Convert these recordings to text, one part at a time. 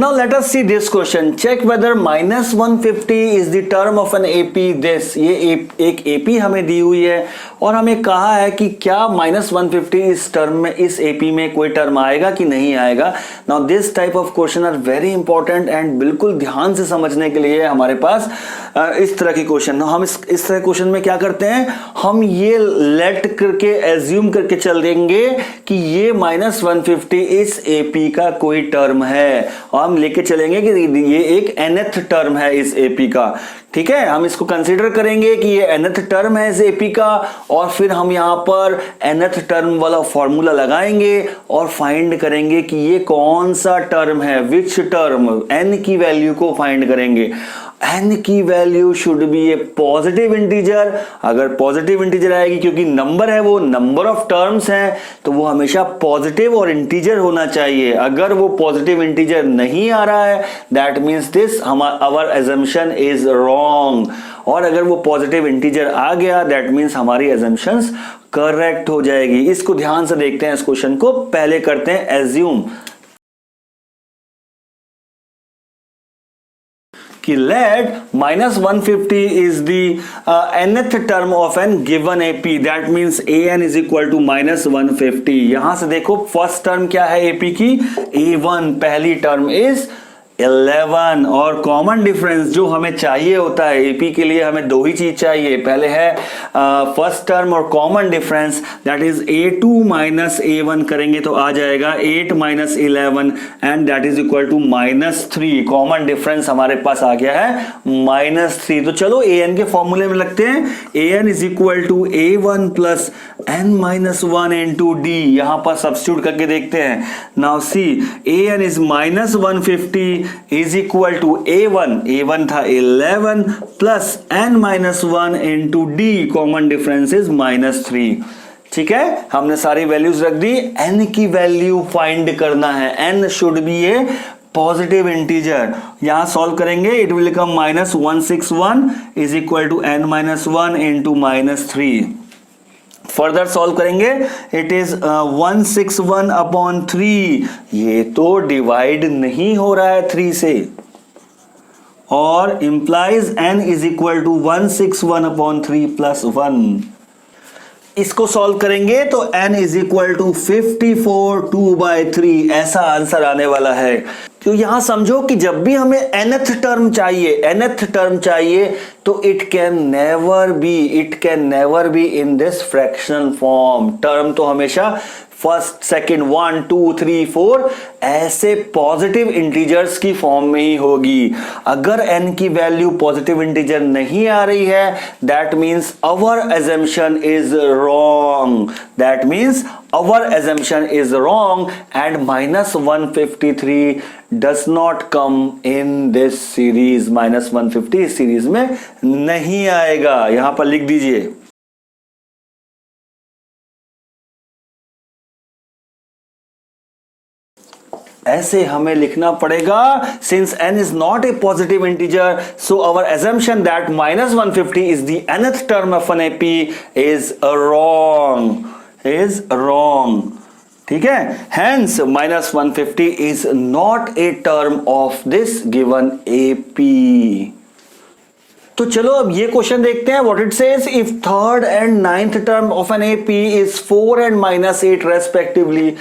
Now let us see this question. Check whether minus 150 is the term of an AP this. ये एक AP हमें दी हुई है और हमें कहा है कि क्या माइनस 150 इस टर्म में, इस AP में कोई टर्म आएगा कि नहीं आएगा. Now this type of question are very important and बिल्कुल ध्यान से समझने के लिए हमारे पास इस तरह की क्वेश्चन. हम इस तरह क्वेश्चन में क्या करते हैं, हम ये लेट करके एज्यूम करके चल देंगे कि ये माइनस 150 इस AP का कोई टर्म है. हम लेके चलेंगे कि ये एक nth टर्म है इस AP का. ठीक है, हम इसको कंसीडर करेंगे कि ये nth टर्म है इस AP का और फिर हम यहां पर nth टर्म वाला फॉर्मूला लगाएंगे और फाइंड करेंगे कि ये कौन सा टर्म है, विच टर्म, n की वैल्यू को फाइंड करेंगे. n की value should be a positive integer. अगर पॉजिटिव इंटीजर आएगी, क्योंकि नंबर है वो, नंबर ऑफ टर्म्स हैं, तो वो हमेशा पॉजिटिव और इंटीजर होना चाहिए. अगर वो पॉजिटिव इंटीजर नहीं आ रहा है, that means this our assumption is wrong. और अगर वो पॉजिटिव इंटीजर आ गया, दैट मीन्स हमारी अजम्पशंस करेक्ट हो जाएगी. इसको ध्यान से देखते हैं. इस क्वेश्चन को पहले करते हैं एज्यूम कि let minus 150 is the nth term of an given AP. That means an is equal to minus 150. यहां से देखो फर्स्ट टर्म क्या है AP की, A1. पहली टर्म इज 11 और कॉमन डिफरेंस जो हमें चाहिए होता है AP के लिए, हमें दो ही चीज चाहिए. पहले है फर्स्ट टर्म और common difference, that is A2 minus A1 करेंगे तो आ जाएगा 8 minus 11 and that is equal to minus 3. Common difference हमारे पास आ गया है माइनस 3. तो चलो an के फॉर्मूले में लगते हैं. an is equal to A1 plus n minus 1 into d. यहां पर सब्स्टिट्यूट करके देखते हैं. Now see an is minus 150 is equal to A1 था 11 plus n minus 1 into d. Common difference is minus 3. ठीक है, हमने सारी वैल्यूज रख दी. n की वैल्यू फाइंड करना है. n should be a positive integer. यहां सॉल्व करेंगे, it will become minus 161 is equal to n minus 1 into minus 3. Further solve करेंगे, इट इज 161 अपॉन 3. ये तो डिवाइड नहीं हो रहा है 3 से, और implies n is equal to 161 upon 3 plus 1. इसको सॉल्व करेंगे तो n इज इक्वल टू 54 2/3 ऐसा आंसर आने वाला है. तो यहां समझो कि जब भी हमें nth टर्म चाहिए तो it can never be in this fractional form. Term तो हमेशा फर्स्ट, सेकंड, 1, 2, 3, 4 ऐसे पॉजिटिव इंटीजर्स की फॉर्म में ही होगी. अगर n की वैल्यू पॉजिटिव इंटीजर नहीं आ रही है, that means our assumption is wrong and minus 153 does not come in this series. Minus 150 इस सीरीज में नहीं आएगा. यहां पर लिख दीजिए. ऐसे हमें लिखना पड़ेगा. since n is not a positive integer, so our assumption that minus 150 is the nth term of an AP is wrong. ठीक है, hence minus 150 is not a term of this given AP. तो चलो अब ये question देखते हैं. What it says, if third and ninth term of an AP is 4 and minus 8 respectively,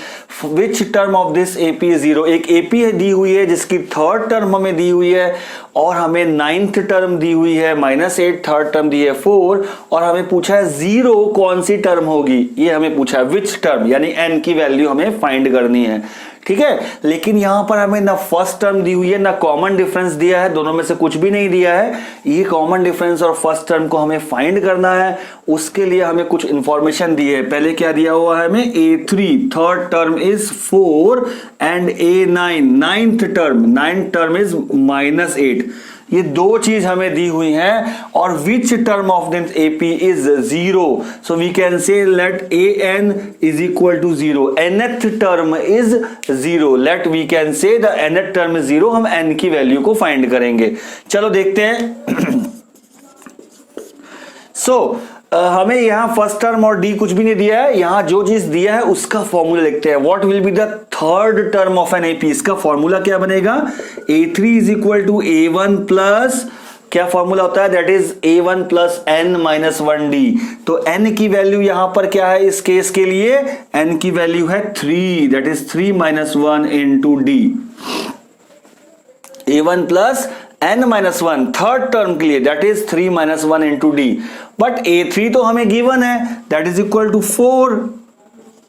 which term of this AP is 0. एक AP दी हुई है जिसकी थर्ड टर्म हमें दी हुई है और हमें नाइन्थ टर्म दी हुई है माइनस 8, थर्ड टर्म दी है 4 और हमें पूछा है 0 कौन सी टर्म होगी. ये हमें पूछा है विच टर्म, यानी n की वैल्यू हमें फाइंड करनी है. ठीक है, लेकिन यहां पर हमें ना फर्स्ट टर्म दी हुई है ना कॉमन डिफरेंस दिया है, दोनों में से कुछ भी नहीं दिया है. ये कॉमन डिफरेंस और फर्स्ट टर्म को हमें फाइंड करना है. उसके लिए हमें कुछ इंफॉर्मेशन दी है. पहले क्या दिया हुआ है हमें, A3 third term is 4 and A9 ninth term is minus 8. ये दो चीज हमें दी हुई हैं. और which term of this AP is 0, so we can say let an is equal to 0. nth term is 0, let we can say the nth term is 0. हम n की वैल्यू को फाइंड करेंगे. चलो देखते हैं. सो हमें यहाँ फर्स्ट टर्म और डी कुछ भी नहीं दिया है, यहाँ जो चीज दिया है उसका फॉर्मूला लिखते हैं। What will be the third term of an AP, इसका फॉर्मूला क्या बनेगा, A3 is equal to A1 plus क्या फॉर्मूला होता है, that is A1 plus n minus 1D। तो n की वैल्यू यहां पर क्या है इस केस के लिए, n की वैल्यू है 3, that is 3 minus 1 into D. A1 plus n minus 1 third term के लिए that is 3 minus 1 into D. But A3 तो हमें गिवन है, that is equal to 4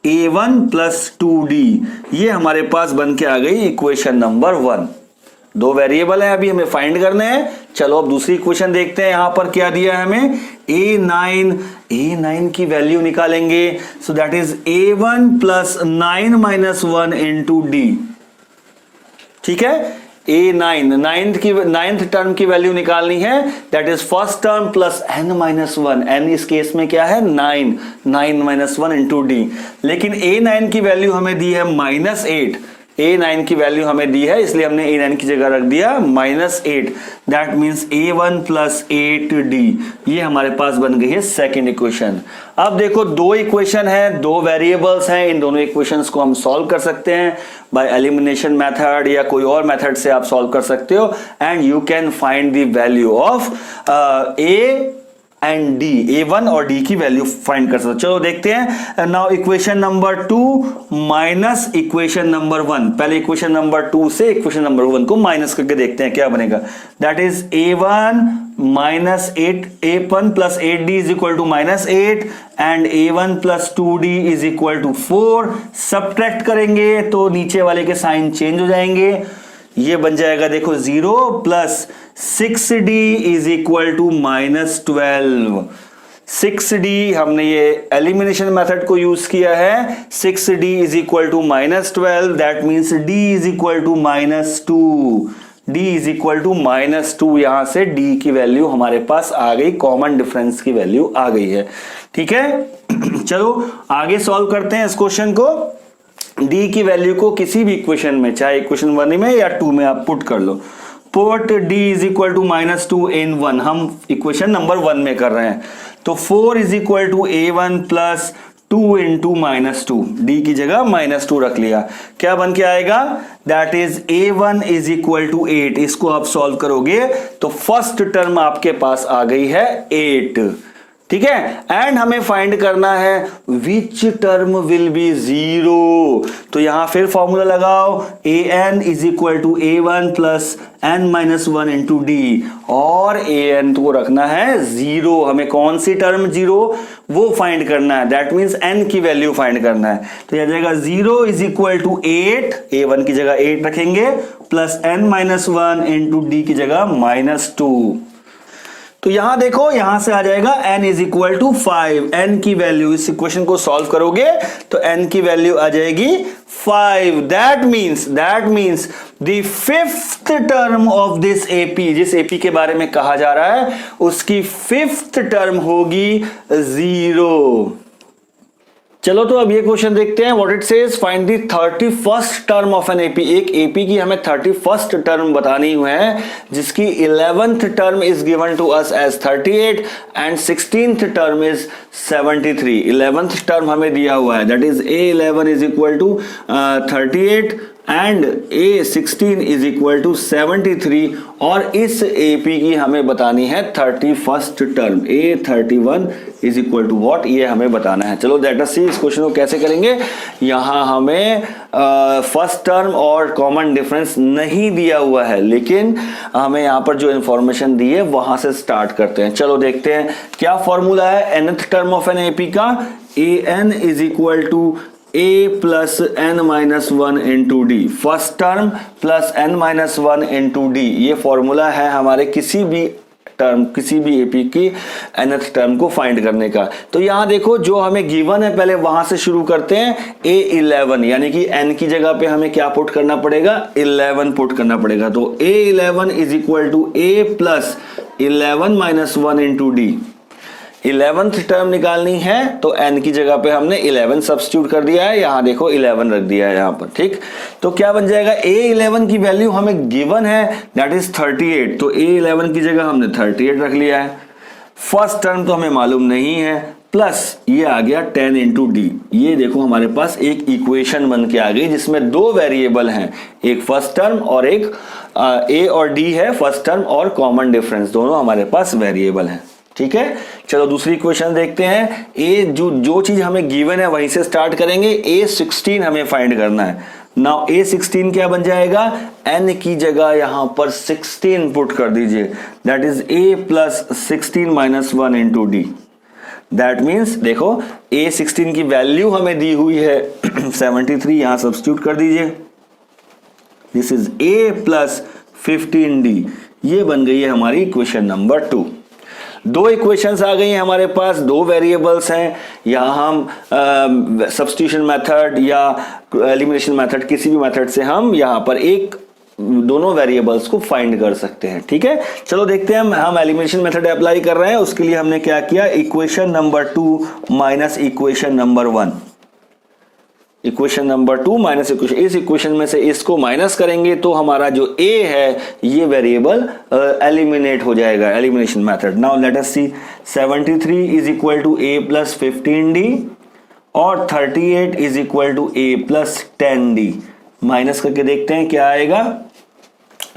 A1 plus 2D। ये हमारे पास बन के आ गई इक्वेशन नंबर 1। दो वेरिएबल है, अभी हमें फाइंड करने हैं। चलो अब दूसरी इक्वेशन देखते हैं, यहां पर क्या दिया है हमें, A9 की वैल्यू निकालेंगे। सो that is A1 plus 9 minus 1 into D. ठीक है, A9 नाइन्थ टर्म की वैल्यू निकालनी है, that is first term plus n minus 1। n इस केस में क्या है 9 माइनस 1 इंटू डी। लेकिन A9 की वैल्यू हमें दी है -8, A9 की वैल्यू हमें दी है, इसलिए हमने A9 की जगह रख दिया -8। That means A1 plus 8D। ये हमारे पास बन गई है सेकेंड इक्वेशन। अब देखो दो इक्वेशन है, दो वेरिएबल्स हैं, इन दोनों इक्वेशंस को हम सॉल्व कर सकते हैं बाय एलिमिनेशन मेथड या कोई और मेथड से आप सॉल्व कर सकते हो, and you can find the value of A and D, A1 और D की वैल्यू फाइंड कर सकते हो। चलो देखते हैं। Now equation number 2 minus equation number 1। पहले इक्वेशन नंबर 2 से इक्वेशन नंबर 1 को माइनस करके देखते हैं क्या बनेगा। That is A1 minus 8 A1 plus 8D is equal to -8 and A1 plus 2D is equal to 4। Subtract करेंगे तो नीचे वाले के साइन चेंज हो जाएंगे, ये बन जाएगा देखो 0 plus 6D is equal to -12। 6D हमने ये एलिमिनेशन मेथड को यूज किया है, 6D is equal to -12। That means D is equal to -2। D is equal to -2। यहां से D की वैल्यू हमारे पास आ गई, कॉमन डिफरेंस की वैल्यू आ गई है। ठीक है, चलो आगे सॉल्व करते हैं इस क्वेश्चन को। D की वैल्यू को किसी भी इक्वेशन में, चाहे इक्वेशन 1 में या 2 में आप पुट कर लो। Put D is equal to -2 in 1, हम इक्वेशन नंबर 1 में कर रहे हैं। तो 4 is equal to A1 plus 2 into -2, D की जगह -2 रख लिया, क्या बन के आएगा, that is A1 is equal to 8। इसको आप सॉल्व करोगे तो फर्स्ट टर्म आपके पास आ गई है 8। ठीक है, एंड हमें फाइंड करना है विच टर्म विल बी 0। तो यहां फिर फॉर्मूला लगाओ, an is equal to A1 plus n minus 1 into D, और an को रखना है 0। हमें कौन सी टर्म 0 वो फाइंड करना है, दैट मीन्स n की वैल्यू फाइंड करना है। तो यह जाएगा 0 इज इक्वल टू 8, A1 की जगह 8 रखेंगे, plus n minus 1 into D की जगह -2। तो यहां देखो, यहां से आ जाएगा n is equal to 5। n की वैल्यू, इस इक्वेशन को सॉल्व करोगे तो n की वैल्यू आ जाएगी 5। That means the fifth term of this AP, जिस एपी के बारे में कहा जा रहा है उसकी फिफ्थ टर्म होगी 0। चलो तो अब ये क्वेश्चन देखते हैं। What it says, find the 31st term of an AP. एक एपी की हमें 31st टर्म बतानी है जिसकी 11th term is given to us as 38 and 16th term is 73। 11th term हमें दिया हुआ है, that is A11 is equal to 38 and A16 is equal to 73, और इस एपी की हमें बतानी है 31st term. A31 is equal to what, ये हमें बताना है। चलो लेट अस सी इस क्वेश्चन को कैसे करेंगे। यहां हमें फर्स्ट टर्म और कॉमन डिफरेंस नहीं दिया हुआ है, लेकिन हमें यहां पर जो इंफॉर्मेशन दी है वहां से स्टार्ट करते हैं। चलो देखते हैं क्या फॉर्मूला है nth term of an AP का। an is equal to A plus n minus 1 into d, first term plus n minus 1 into d. ये फॉर्मूला है हमारे किसी भी टर्म, किसी भी एपी की nth टर्म को फाइंड करने का। तो यहां देखो जो हमें गिवन है पहले वहां से शुरू करते हैं। A11 यानी कि n की जगह पे हमें क्या पुट करना पड़ेगा, 11 पुट करना पड़ेगा। तो A11 is equal to A plus 11 minus 1 into d. 11th term निकालनी है तो n की जगह पे हमने 11 सब्स्टिट्यूट कर दिया है, यहां देखो 11 रख दिया है यहां पर। ठीक, तो क्या बन जाएगा, A11 की वैल्यू हमें गिवन है दैट इज 38, तो A11 की जगह हमने 38 रख लिया है। फर्स्ट टर्म तो हमें मालूम नहीं है, प्लस ये आ गया 10 इंटू डी। ये देखो हमारे पास एक इक्वेशन बन के आ गई जिसमें दो वेरिएबल हैं, एक फर्स्ट टर्म और एक ए और डी है फर्स्ट टर्म, और कॉमन डिफरेंस, दोनों हमारे पास वेरिएबल हैं। ठीक है, चलो दूसरी इक्वेशन देखते हैं। ए जो चीज हमें गिवन है वहीं से स्टार्ट करेंगे। A16 हमें फाइंड करना है। नाउ A16 क्या बन जाएगा, n की जगह यहां पर 16 पुट कर दीजिए, that is A plus 16 minus 1 into D. That means देखो A16 की वैल्यू हमें दी हुई है 73, यहां सब्स्टिट्यूट कर दीजिए, this is A plus 15D। ये बन गई है हमारी इक्वेशन नंबर 2। दो इक्वेशंस आ गई हैं हमारे पास, दो वेरिएबल्स हैं। यहां हम सब्स्टिट्यूशन मेथड या एलिमिनेशन मेथड, किसी भी मेथड से हम यहां पर दोनों वेरिएबल्स को फाइंड कर सकते हैं। ठीक है, चलो देखते हैं हम एलिमिनेशन मेथड अप्लाई कर रहे हैं। उसके लिए हमने क्या किया, equation number 2 minus equation number 1, equation number 2 minus equation, इस इक्वेशन में से इसको माइनस करेंगे तो हमारा जो a है ये वेरिएबल एलिमिनेट हो जाएगा, elimination method. Now let us see, 73 is equal to a plus 15d और 38 is equal to a plus 10d। Minus करके देखते हैं क्या आएगा।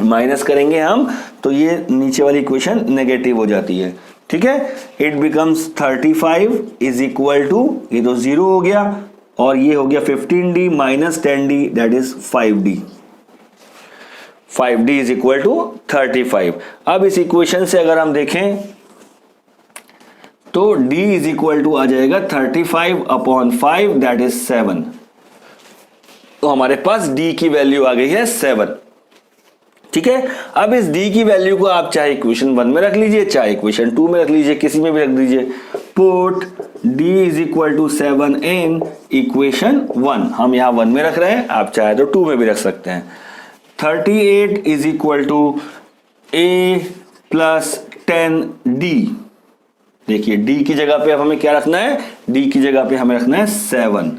माइनस करेंगे हम तो ये नीचे वाली इक्वेशन नेगेटिव हो जाती है। ठीक है, it becomes 35 is equal to, ये तो 0 हो गया, और ये हो गया 15d minus 10d, that is 5d। 5d is equal to 35। अब इस इक्वेशन से अगर हम देखें तो d इज इक्वल टू आ जाएगा 35 अपॉन 5, दैट इज 7। तो हमारे पास d की वैल्यू आ गई है 7। ठीक है, अब इस d की वैल्यू को आप चाहे इक्वेशन 1 में रख लीजिए, चाहे इक्वेशन 2 में रख लीजिए, किसी में भी रख दीजिए। Put d is equal to 7 in equation 1, हम यहां 1 में रख रहे हैं, आप चाहे तो 2 में भी रख सकते हैं। 38 is equal to a plus 10d। देखिए d की जगह पे अब हमें क्या रखना है, d की जगह पे हमें रखना है 7,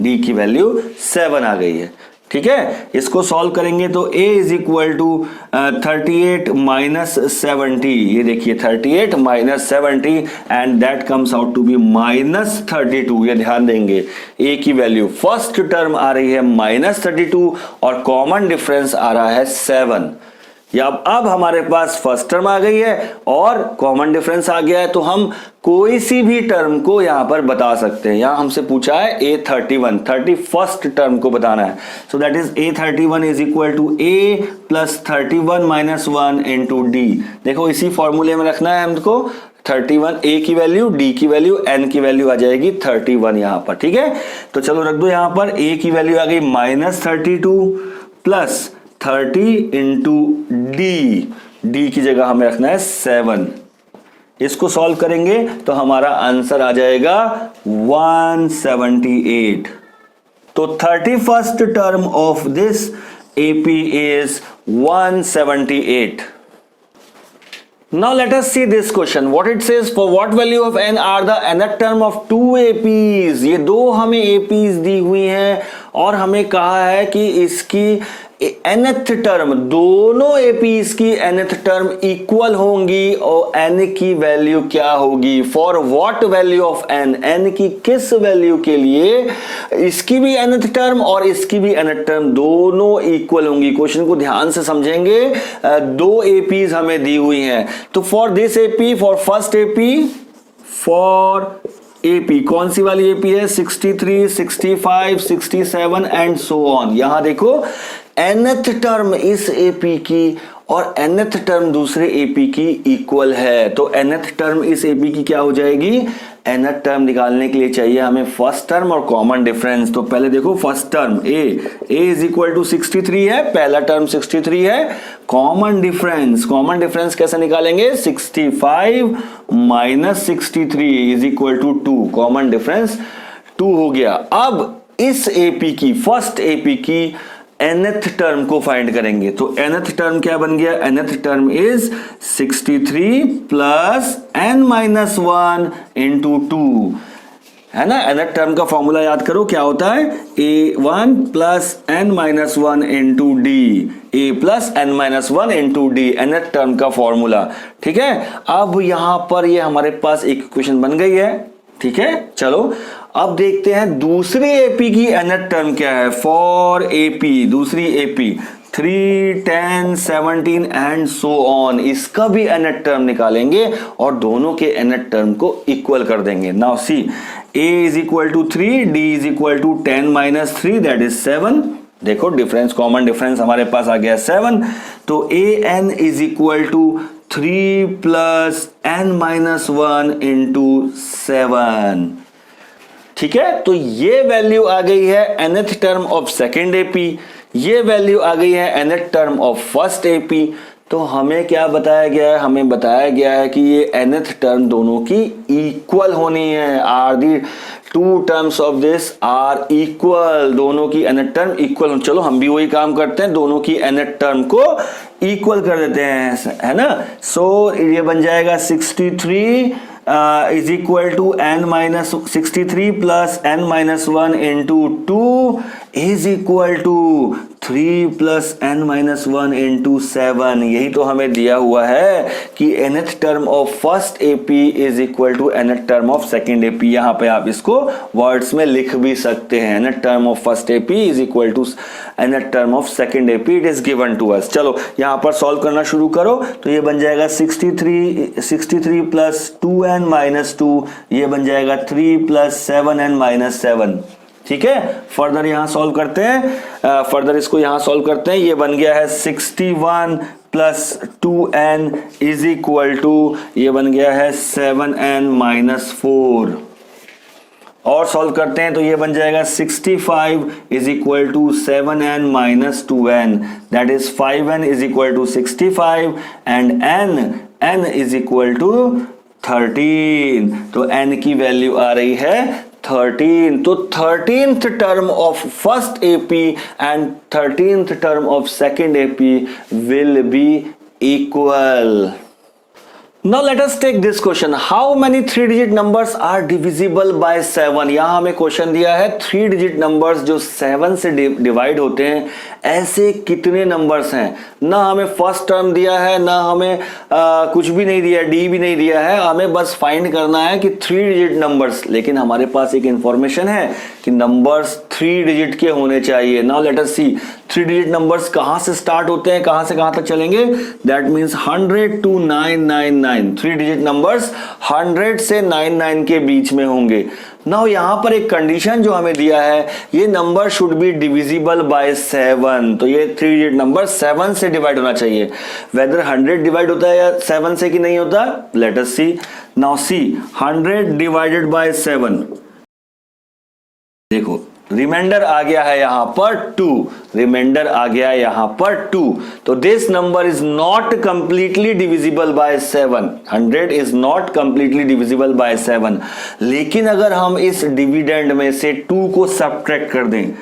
d की वैल्यू 7 आ गई है। ठीक है, इसको सॉल्व करेंगे तो a is equal to 38 minus 70, ये देखिए 38 minus 70 and that comes out to be minus 32। ये ध्यान देंगे, a की वैल्यू फर्स्ट टर्म आ रही है माइनस 32 और कॉमन डिफरेंस आ रहा है 7। या अब हमारे पास फर्स्ट टर्म आ गई है और कॉमन डिफरेंस आ गया है, तो हम कोई सी भी टर्म को यहां पर बता सकते हैं। यहां हमसे पूछा है A31, 31st टर्म को बताना है, so that is A31 is equal to A plus 31 minus 1 into d. देखो इसी फॉर्मूले में रखना है हमको, 31 a की वैल्यू, d की वैल्यू, n की वैल्यू आ जाएगी 31 यहां पर। ठीक है, तो चलो रख दो यहां पर, a की वैल्यू आ गई माइनस 32 प्लस 30 इंटू डी की जगह हमें रखना है 7। इसको सॉल्व करेंगे तो हमारा आंसर आ जाएगा 178। तो 31st term of this AP is 178. Now let us see this question. What it says, for what value of n are the nth term of 2 APs? ये दो हमें APs दी हुई हैं और हमें कहा है कि इसकी nth टर्म, दोनों APs की nth टर्म इक्वल होंगी और n की वैल्यू क्या होगी। For what value of n, n की किस वैल्यू के लिए इसकी भी nth टर्म और इसकी भी nth टर्म दोनों इक्वल होंगी। क्वेश्चन को ध्यान से समझेंगे, दो APs हमें दी हुई हैं, तो for this AP, for first AP, for AP कौन सी वाली AP है, 63, 65, 67 एंड सो ऑन। यहां देखो nth टर्म इस AP की और nth टर्म दूसरे AP की इक्वल है, तो nth टर्म इस AP की क्या हो जाएगी, nth टर्म निकालने के लिए चाहिए हमें फर्स्ट टर्म और कॉमन डिफरेंस। तो पहले देखो first term a is equal to 63 है, पहला टर्म 63 है, कॉमन डिफरेंस कैसे निकालेंगे, 65 minus 63 is equal to 2, common difference 2 हो गया। अब इस AP की, फर्स्ट AP की nth टर्म को फाइंड करेंगे, तो nth टर्म क्या बन गया, nth term is 63 plus n minus 1 into 2। है ना। nth टर्म का फॉर्मूला याद करो, क्या होता है, a1 plus n minus one into D, a plus n minus one into D, nth term का फॉर्मूला। ठीक है, अब यहां पर ये हमारे पास एक इक्वेशन बन गई है। ठीक है, चलो अब देखते हैं दूसरी एपी की nth टर्म क्या है। फॉर एपी, दूसरी एपी 3, 10, 17 एंड सो ऑन, इसका भी nth टर्म निकालेंगे और दोनों के nth टर्म को इक्वल कर देंगे। Now see, a is equal to 3, d is equal to 10 minus 3 that is 7। देखो डिफरेंस, कॉमन डिफरेंस हमारे पास आ गया 7। तो an is equal to 3 plus n minus 1 into 7। ठीक है, तो ये वैल्यू आ गई है nth term of second AP, ये वैल्यू आ गई है nth term of first AP. तो हमें क्या बताया गया है, हमें बताया गया है कि ये nth टर्म दोनों की इक्वल होनी है। Are the two terms of this are equal, दोनों की nth टर्म इक्वल। चलो हम भी वही काम करते हैं, दोनों की nth टर्म को इक्वल कर देते हैं, है ना। सो ये बन जाएगा 63 is equal to n minus 63 plus n minus 1 into 2 is equal to 3 plus n minus 1 into 7। यही तो हमें दिया हुआ है कि nth term of first AP is equal to nth term of second AP. यहां पे आप इसको वर्ड्स में लिख भी सकते हैं, nth term of first AP is equal to nth term of second AP, it is given to us. चलो यहां पर सॉल्व करना शुरू करो। तो ये बन जाएगा 63 प्लस 2n माइनस 2, ये बन जाएगा 3 प्लस 7n माइनस 7। ठीक है, फर्दर यहां सॉल्व करते हैं, फर्दर इसको यहां सॉल्व करते हैं। ये बन गया है 61 plus 2n is equal to, ये बन गया है 7n माइनस 4। और सॉल्व करते हैं तो ये बन जाएगा 65 is equal to 7n minus 2n, that is 5n is equal to 65 and n is equal to 13। तो n की वैल्यू आ रही है 13। तो 13th term of first AP and 13th term of second AP will be equal. Now let us take this question. How many 3-digit numbers are divisible by 7? यहाँ हमें question दिया है 3-digit numbers जो 7 से divide होते हैं, ऐसे कितने नंबर्स हैं। ना हमें फर्स्ट टर्म दिया है, ना हमें कुछ भी नहीं दिया, डी भी नहीं दिया है, हमें बस फाइंड करना है कि 3-digit नंबर्स। लेकिन हमारे पास एक इंफॉर्मेशन है कि नंबर्स 3 डिजिट के होने चाहिए। नाउ लेट अस सी 3-digit नंबर्स कहां से स्टार्ट होते हैं, कहां से कहां तक चलेंगे। That means 100 to 999, 3-digit numbers 100 से 99 के बीच में होंगे। नाउ यहां पर एक कंडीशन जो हमें दिया है, ये number should be divisible by 7। तो ये 3-digit नंबर 7 से डिवाइड होना चाहिए। वेदर 100 डिवाइड होता है या 7 से कि नहीं होता, let us see. Now see 100 divided by 7, देखो रिमाइंडर आ गया है यहां पर 2, रिमाइंडर आ गया यहां पर 2। तो this number is not completely divisible by 7, 100 is not completely divisible by 7। लेकिन अगर हम इस डिविडेंड में से 2 को सब्ट्रैक्ट कर दें,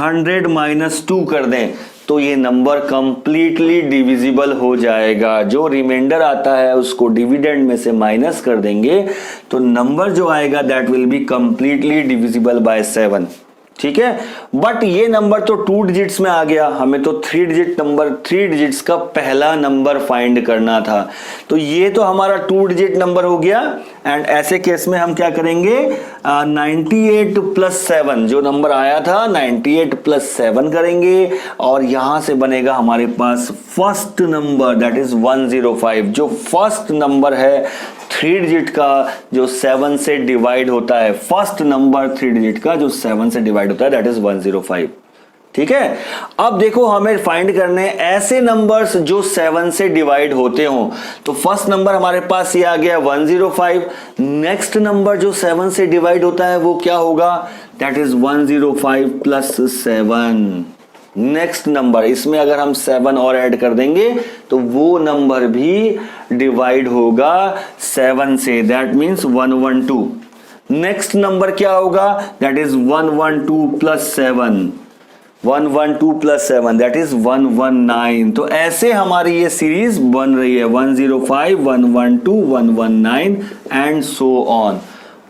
100 माइनस 2 कर दें, तो ये नंबर कंप्लीटली डिविजिबल हो जाएगा। जो रिमाइंडर आता है उसको डिविडेंड में से माइनस कर देंगे तो नंबर जो आएगा that will be completely divisible by 7। ठीक है, बट ये नंबर तो 2 डिजिट्स में आ गया, हमें तो 3 डिजिट्स का पहला नंबर फाइंड करना था। तो ये तो हमारा 2 डिजिट नंबर हो गया। एंड ऐसे केस में हम क्या करेंगे, 98 प्लस 7 जो नंबर आया था 98 प्लस 7 करेंगे और यहां से बनेगा हमारे पास फर्स्ट नंबर दैट इज 105, जो फर्स्ट नंबर है 3 डिजिट का जो 7 से डिवाइड होता है। फर्स्ट नंबर 3 डिजिट का जो 7 से डिवाइड होता है दैट इज 105। ठीक है, अब देखो हमें फाइंड करने ऐसे नंबर्स जो 7 से डिवाइड होते हो। तो फर्स्ट नंबर हमारे पास ये आ गया 105। नेक्स्ट नंबर जो 7 से डिवाइड होता है वो क्या होगा, that is 105 plus 7। Next number, इसमें अगर हम 7 और ऐड कर देंगे तो वो नंबर भी डिवाइड होगा 7 से, दैट मींस 112। नेक्स्ट नंबर क्या होगा, that is 112 plus 7, 112 plus 7 that is 119। तो ऐसे हमारी ये सीरीज बन रही है 105, 112, 119 एंड सो ऑन।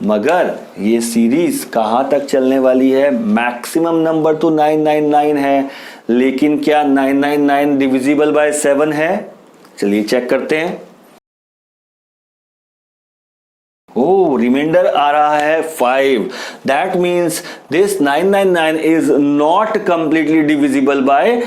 मगर ये सीरीज कहां तक चलने वाली है? मैक्सिमम नंबर तो 999 है, लेकिन क्या 999 डिविजिबल बाय 7 है? चलिए चेक करते हैं। रिमाइंडर आ रहा है 5, that means this 999 is not completely divisible by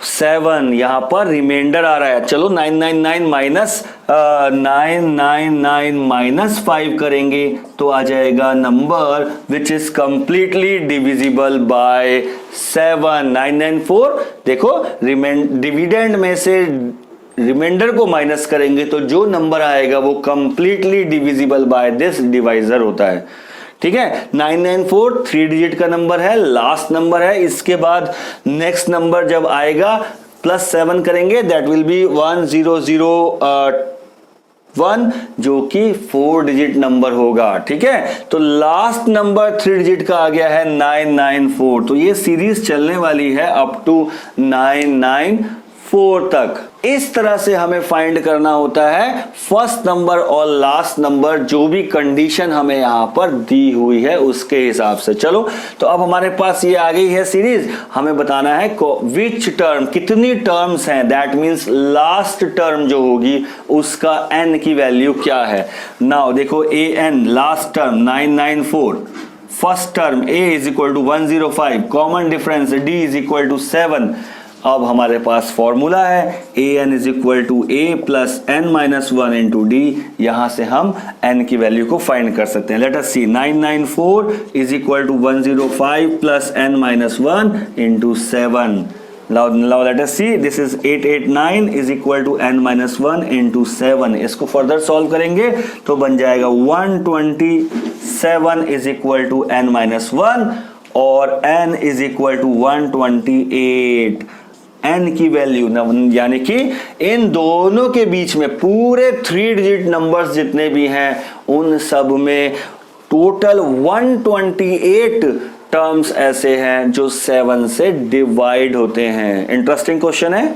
7। यहां पर रिमाइंडर आ रहा है। चलो 999 माइनस 5 करेंगे तो आ जाएगा number which is completely divisible by 7। 994 देखो डिविडेंड में से रिमाइंडर को माइनस करेंगे तो जो नंबर आएगा वो completely divisible by this divisor होता है। ठीक है, 994 3 डिजिट का नंबर है, लास्ट नंबर है। इसके बाद नेक्स्ट नंबर जब आएगा प्लस 7 करेंगे दैट विल बी 1001 जो कि 4 डिजिट नंबर होगा। ठीक है, तो लास्ट नंबर 3 डिजिट का आ गया है 994। तो ये सीरीज चलने वाली है अप टू 994 तक। इस तरह से हमें फाइंड करना होता है फर्स्ट नंबर और लास्ट नंबर, जो भी कंडीशन हमें यहां पर दी हुई है उसके हिसाब से। चलो तो अब हमारे पास ये आ गई है सीरीज। हमें बताना है विच टर्म, कितनी टर्म्स हैं, दैट मींस लास्ट टर्म जो होगी उसका n की वैल्यू क्या है। नाउ देखो an last term 994, first term a is equal to 105, common difference d is equal to 7। अब हमारे पास फॉर्मूला है an is equal to a plus n minus 1 into d. यहां से हम n की वैल्यू को फाइंड कर सकते हैं। Let us see 994 is equal to 105 plus n minus 1 into 7। Now let us see, this is 889 is equal to n minus 1 into 7। इसको further solve करेंगे तो बन जाएगा 127 is equal to n minus 1 और n is equal to 128। n की value यानी कि इन दोनों के बीच में पूरे 3 डिजिट नंबर्स जितने भी हैं उन सब में टोटल 128 टर्म्स ऐसे हैं जो 7 से डिवाइड होते हैं। इंटरेस्टिंग क्वेश्चन है।